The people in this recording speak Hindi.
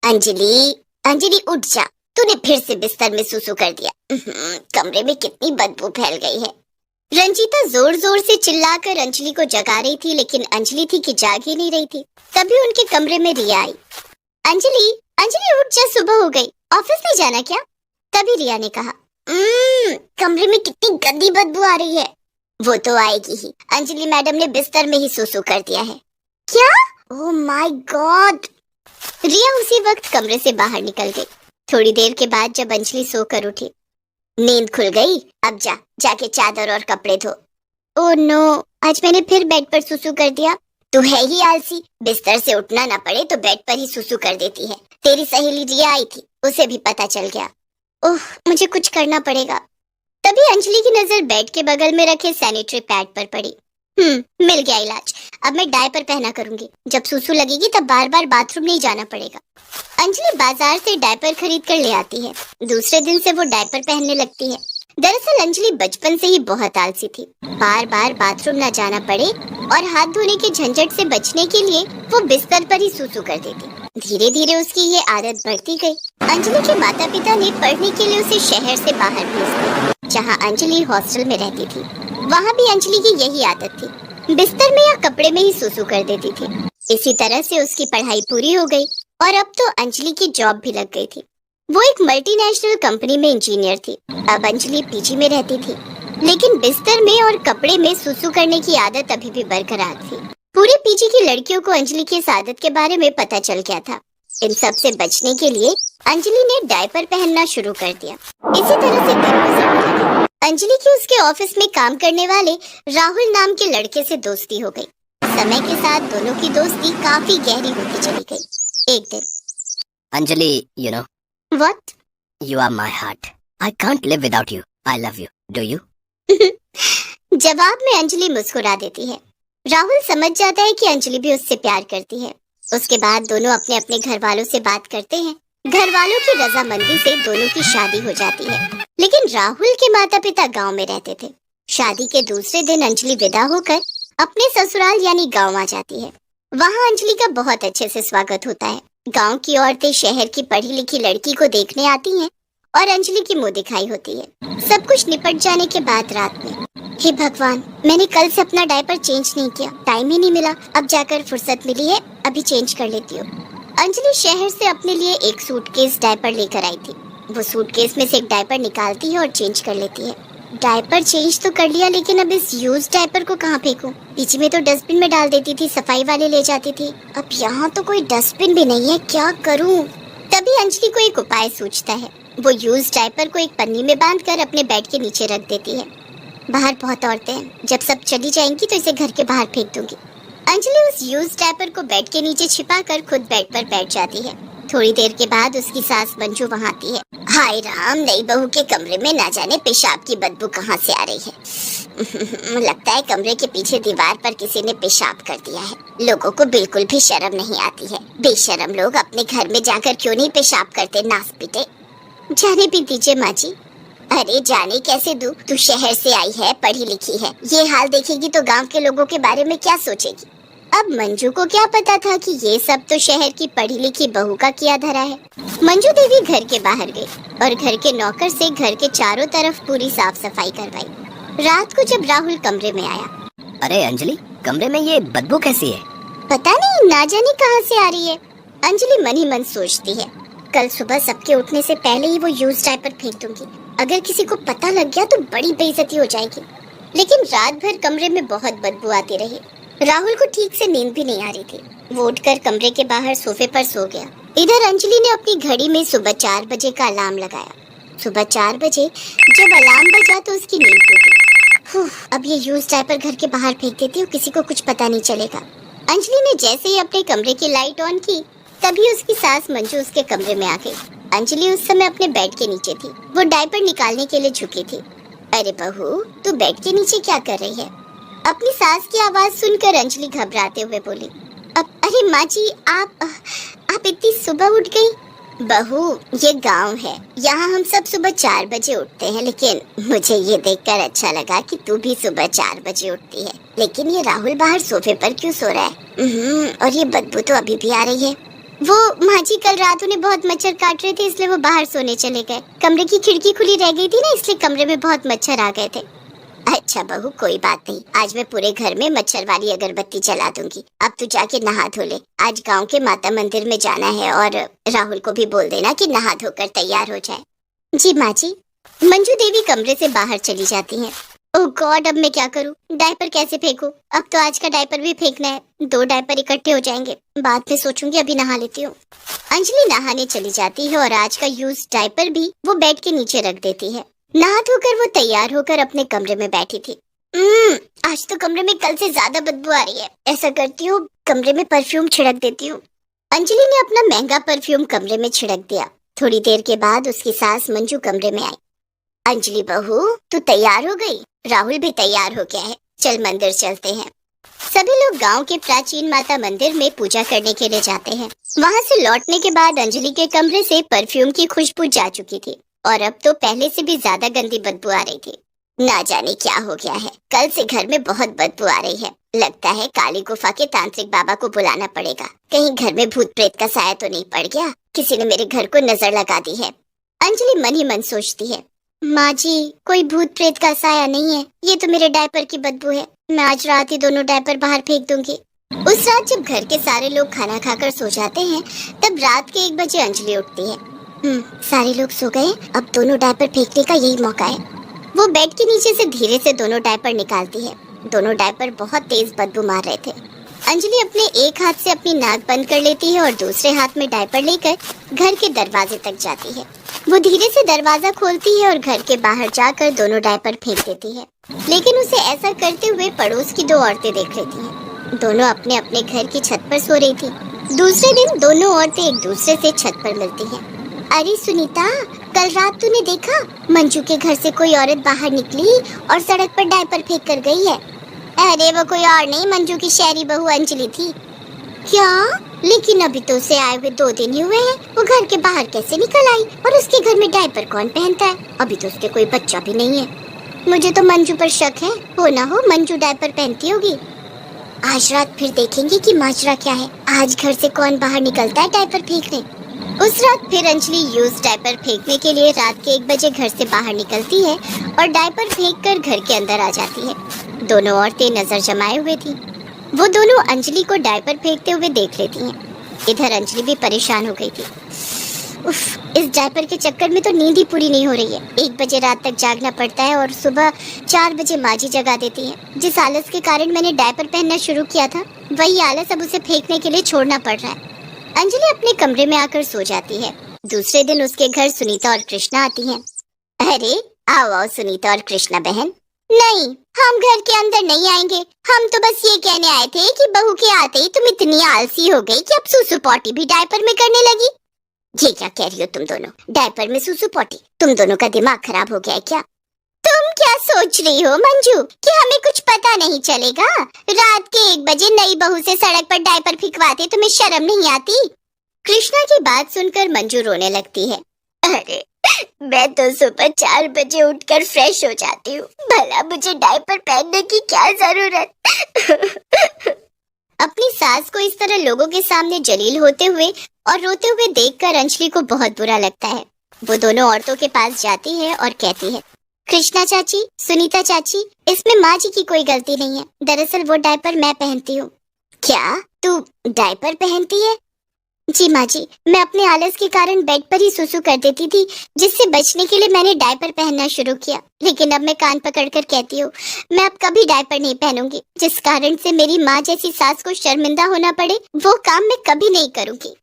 अंजलि, अंजलि उठ जा। तूने फिर से बिस्तर में सुसु कर दिया। कमरे में कितनी बदबू फैल गई है। रंजीता जोर जोर से चिल्लाकर अंजलि को जगा रही थी, लेकिन अंजलि थी कि जाग ही नहीं रही थी। तभी उनके कमरे में रिया आई। अंजलि, अंजलि उठ जा, सुबह हो गई, ऑफिस नहीं जाना क्या? तभी रिया ने कहा, कमरे में कितनी गंदी बदबू आ रही है। वो तो आएगी ही, अंजलि मैडम ने बिस्तर में ही सुसु कर दिया है। क्या? Oh my God. रिया उसी वक्त कमरे से बाहर निकल गई। थोड़ी देर के बाद जब अंजलि सोकर उठी, नींद खुल गई, अब जाके चादर और कपड़े धो। ओह नो, आज मैंने फिर बेड पर सुसु कर दिया। तू है ही आलसी, बिस्तर से उठना ना पड़े तो बेड पर ही सुसु कर देती है। तेरी सहेली रिया आई थी, उसे भी पता चल गया। ओह, मुझे कुछ करना पड़ेगा। तभी अंजलि की नजर बेड के बगल में रखे सैनिटरी पैड पर पड़ी। मिल गया इलाज। अब मैं डायपर पहना करूंगी, जब सुसु लगेगी तब बार बार बाथरूम नहीं जाना पड़ेगा। अंजलि बाजार से डायपर खरीद कर ले आती है। दूसरे दिन से वो डायपर पहनने लगती है। दरअसल अंजलि बचपन से ही बहुत आलसी थी। बार बार बाथरूम न जाना पड़े और हाथ धोने के झंझट से बचने के लिए वो बिस्तर पर ही सुसु कर देती। धीरे धीरे उसकी ये आदत बढ़ती गई। अंजलि के माता पिता ने पढ़ने के लिए उसे शहर से बाहर भेज दिया, जहाँ अंजलि हॉस्टल में रहती थी। वहाँ भी अंजलि की यही आदत थी, बिस्तर में या कपड़े में ही सुसु कर देती थी। इसी तरह से उसकी पढ़ाई पूरी हो गई और अब तो अंजलि की जॉब भी लग गई थी। वो एक मल्टीनेशनल कंपनी में इंजीनियर थी। अब अंजलि पीजी में रहती थी, लेकिन बिस्तर में और कपड़े में सुसु करने की आदत अभी भी बरकरार थी। पूरे पीजी की लड़कियों को अंजलि की इस आदत के बारे में पता चल गया था। इन सब से बचने के लिए अंजलि ने डायपर पहनना शुरू कर दिया। इसी तरह से दिन गुजरने लगे। अंजलि की उसके ऑफिस में काम करने वाले राहुल नाम के लड़के से दोस्ती हो गई। समय के साथ दोनों की दोस्ती काफी गहरी होती चली गई। एक दिन, Anjali, you know, What? you are my heart. I can't live without you. I love you. Do you? जवाब में अंजलि मुस्कुरा देती है। राहुल समझ जाता है कि अंजलि भी उससे प्यार करती है। उसके बाद दोनों अपने अपने घर वालों से बात करते हैं। घर वालों की रजामंदी से दोनों की शादी हो जाती है। लेकिन राहुल के माता पिता गांव में रहते थे। शादी के दूसरे दिन अंजलि विदा होकर अपने ससुराल यानी गांव आ जाती है। वहां अंजलि का बहुत अच्छे से स्वागत होता है। गांव की औरतें शहर की पढ़ी लिखी लड़की को देखने आती हैं और अंजलि की मुंह दिखाई होती है। सब कुछ निपट जाने के बाद रात में, हे भगवान, मैंने कल से अपना डायपर चेंज नहीं किया, टाइम ही नहीं मिला, अब जाकर फुर्सत मिली है, अभी चेंज कर लेती हूँ। अंजलि शहर से अपने लिए एक सूटकेस डायपर लेकर आई थी। वो सूटकेस में से एक डायपर निकालती है और चेंज कर लेती है। डायपर चेंज तो कर लिया, लेकिन अब इस यूज डायपर को कहाँ फेंकूं? पीछे में तो डस्टबिन में डाल देती थी, सफाई वाले ले जाती थी। अब यहाँ तो कोई डस्टबिन भी नहीं है, क्या करूँ? तभी अंजलि को एक उपाय सूझता है। वो यूज डायपर को एक पन्नी में बांधकर अपने बेड के नीचे रख देती है। बाहर बहुत औरतें हैं, जब सब चली जाएंगी तो इसे घर के बाहर फेंक दूंगी। अंजलि उस यूज डायपर को बेड के नीचे छिपाकर खुद बेड पर बैठ जाती है। थोड़ी देर के बाद उसकी सास मंजू वहाँ आती है। हाय राम, नई बहू के कमरे में ना जाने पेशाब की बदबू कहाँ से आ रही है। लगता है कमरे के पीछे दीवार पर किसी ने पेशाब कर दिया है। लोगों को बिल्कुल भी शर्म नहीं आती है। बेशर्म लोग अपने घर में जाकर क्यों नहीं पेशाब करते, नास पीटे। जाने भी दीजिए माँ जी। अरे जाने कैसे दूं? तू शहर से आई है, पढ़ी लिखी है, ये हाल देखेगी तो गांव के लोगों के बारे में क्या सोचेगी? अब मंजू को क्या पता था कि ये सब तो शहर की पढ़ी लिखी बहू का किया धरा है। मंजू देवी घर के बाहर गई और घर के नौकर से घर के चारों तरफ पूरी साफ सफाई करवाई। रात को जब राहुल कमरे में आया, अरे अंजलि, कमरे में ये बदबू कैसी है? पता नहीं, ना जाने कहाँ से आ रही है। अंजलि मन ही मन सोचती है, कल सुबह सबके उठने से पहले ही वो यूज डायपर फेंक दूंगी। अगर किसी को पता लग गया तो बड़ी बेइज्जती हो जाएगी। लेकिन रात भर कमरे में बहुत बदबू आती रही। राहुल को ठीक से नींद भी नहीं आ रही थी। वो उठकर कमरे के बाहर सोफे पर सो गया। इधर अंजलि ने अपनी घड़ी में सुबह 4 बजे का अलार्म लगाया। सुबह 4 बजे जब अलार्म बजा तो उसकी नींद टूटी। अब ये यूज डायपर घर के बाहर फेंक देती हूँ, किसी को कुछ पता नहीं चलेगा। अंजलि ने जैसे ही अपने कमरे की लाइट ऑन की, तभी उसकी सास मंजू उसके कमरे में आ गई। अंजलि उस समय अपने बेड के नीचे थी। वो डायपर निकालने के लिए झुकी थी। अरे बहू, तू बेड के नीचे क्या कर रही है? अपनी सास की आवाज सुनकर अंजलि घबराते हुए बोली, अरे माँ जी, आप इतनी सुबह उठ गई? बहू, ये गांव है, यहाँ हम सब सुबह 4 बजे उठते हैं, लेकिन मुझे ये देखकर अच्छा लगा कि तू भी सुबह 4 बजे उठती है। लेकिन ये राहुल बाहर सोफे पर क्यों सो रहा है? और ये बदबू तो अभी भी आ रही है। वो माँ जी कल रात उन्हें बहुत मच्छर काट रहे थे, इसलिए वो बाहर सोने चले गए। कमरे की खिड़की खुली रह गई थी ना, इसलिए कमरे में बहुत मच्छर आ गए थे। अच्छा बहू, कोई बात नहीं, आज मैं पूरे घर में मच्छर वाली अगरबत्ती जला दूंगी। अब तू जाके नहा धो ले, आज गांव के माता मंदिर में जाना है, और राहुल को भी बोल देना कि नहा धोकर तैयार हो जाए। जी माँ जी। मंजू देवी कमरे से बाहर चली जाती हैं। ओह गॉड, अब मैं क्या करूं? डायपर कैसे फेंकूं? अब तो आज का डायपर भी फेंकना है, 2 डायपर इकट्ठे हो जाएंगे, बाद में सोचूंगी, अभी नहा लेती हूँ। अंजलि नहाने चली जाती है और आज का यूज डायपर भी वो बेड के नीचे रख देती है। नहा धोकर वो तैयार होकर अपने कमरे में बैठी थी। आज तो कमरे में कल से ज्यादा बदबू आ रही है। ऐसा करती हूँ, कमरे में परफ्यूम छिड़क देती हूँ। अंजलि ने अपना महंगा परफ्यूम कमरे में छिड़क दिया। थोड़ी देर के बाद उसकी सास मंजू कमरे में आई। अंजलि बहू, तू तैयार हो गई? राहुल भी तैयार हो गया है, चल मंदिर चलते हैं। सभी लोग गांव के प्राचीन माता मंदिर में पूजा करने के लिए जाते हैं। वहां से लौटने के बाद अंजलि के कमरे से परफ्यूम की खुशबू जा चुकी थी और अब तो पहले से भी ज्यादा गंदी बदबू आ रही थी। ना जाने क्या हो गया है, कल से घर में बहुत बदबू आ रही है। लगता है काली गुफा के तांत्रिक बाबा को बुलाना पड़ेगा। कहीं घर में भूत प्रेत का साया तो नहीं पड़ गया? किसी ने मेरे घर को नजर लगा दी है। अंजलि मन ही मन सोचती है, माँ जी कोई भूत प्रेत का साया नहीं है, ये तो मेरे डायपर की बदबू है। मैं आज रात ही दोनों डायपर बाहर फेंक दूंगी। उस रात जब घर के सारे लोग खाना खाकर सो जाते हैं, तब रात के 1 बजे अंजलि उठती है। सारे लोग सो गए, अब दोनों डायपर फेंकने का यही मौका है। वो बेड के नीचे से धीरे से दोनों डायपर निकालती है। दोनों डायपर बहुत तेज बदबू मार रहे थे। अंजलि अपने एक हाथ से अपनी नाक बंद कर लेती है और दूसरे हाथ में डायपर लेकर घर के दरवाजे तक जाती है। वो धीरे से दरवाजा खोलती है और घर के बाहर जाकर दोनों डायपर फेंक देती है। लेकिन उसे ऐसा करते हुए पड़ोस की 2 औरतें देख लेती हैं। दोनों अपने अपने घर की छत पर सो रही थी। दूसरे दिन दोनों औरतें एक दूसरे से छत पर मिलती हैं। अरे सुनीता, कल रात तूने देखा? मंजू के घर से कोई औरत बाहर निकली और सड़क पर डायपर फेंक कर गई है। अरे वो कोई और नहीं, मंजू की शहरी बहू अंजलि थी। क्या? लेकिन अभी तो उसे आए हुए 2 दिन ही हुए हैं। वो घर के बाहर कैसे निकल आई? और उसके घर में डायपर कौन पहनता है? अभी तो उसके कोई बच्चा भी नहीं है। मुझे तो मंजू पर शक है, हो ना हो मंजू डायपर पहनती होगी। आज रात फिर देखेंगे कि माजरा क्या है। आज घर से कौन बाहर निकलता है डायपर फेंकने। उस रात फिर अंजलि यूज डायपर फेंकने के लिए रात के 1 बजे घर से बाहर निकलती है और डायपर फेंककर घर के अंदर आ जाती है। दोनों औरतें नजर जमाए हुए थी। वो दोनों अंजलि को डायपर फेंकते हुए देख लेती हैं। इधर अंजलि भी परेशान हो गई थी। उफ, इस डायपर के चक्कर में तो नींद ही पूरी नहीं हो रही है। 1 बजे रात तक जागना पड़ता है और सुबह 4 बजे माँ जी जगा देती है। जिस आलस के कारण मैंने डायपर पहनना शुरू किया था, वही आलस अब उसे फेंकने के लिए छोड़ना पड़ रहा है। अंजलि अपने कमरे में आकर सो जाती है। दूसरे दिन उसके घर सुनीता और कृष्णा आती हैं। अरे आओ आओ सुनीता और कृष्णा बहन। नहीं, हम घर के अंदर नहीं आएंगे। हम तो बस ये कहने आए थे कि बहू के आते ही तुम इतनी आलसी हो गई कि अब सुसु पॉटी भी डायपर में करने लगी। ये क्या कह रही हो तुम दोनों? डायपर में सुसु पॉटी? तुम दोनों का दिमाग खराब हो गया है क्या? तुम क्या सोच रही हो मंजू कि हमें कुछ पता नहीं चलेगा? रात के 1 बजे नई बहू से सड़क पर डायपर फिकवाते तुम्हें शर्म नहीं आती? कृष्णा की बात सुनकर मंजू रोने लगती है। अरे मैं तो सुबह 4 बजे उठकर फ्रेश हो जाती हूँ, भला मुझे डायपर पहनने की क्या जरूरत? अपनी सास को इस तरह लोगों के सामने जलील होते हुए और रोते हुए देखकर अंजलि को बहुत बुरा लगता है। वो दोनों औरतों के पास जाती है और कहती है, कृष्णा चाची, सुनीता चाची, इसमें माँ जी की कोई गलती नहीं है। दरअसल वो डायपर मैं पहनती हूँ। क्या तू डायपर पहनती है? जी माँ जी, मैं अपने आलस के कारण बेड पर ही सुसु कर देती थी, जिससे बचने के लिए मैंने डायपर पहनना शुरू किया। लेकिन अब मैं कान पकड़कर कहती हूँ, मैं अब कभी डायपर नहीं पहनूंगी। जिस कारण से मेरी माँ जैसी सास को शर्मिंदा होना पड़े, वो काम मैं कभी नहीं करूंगी।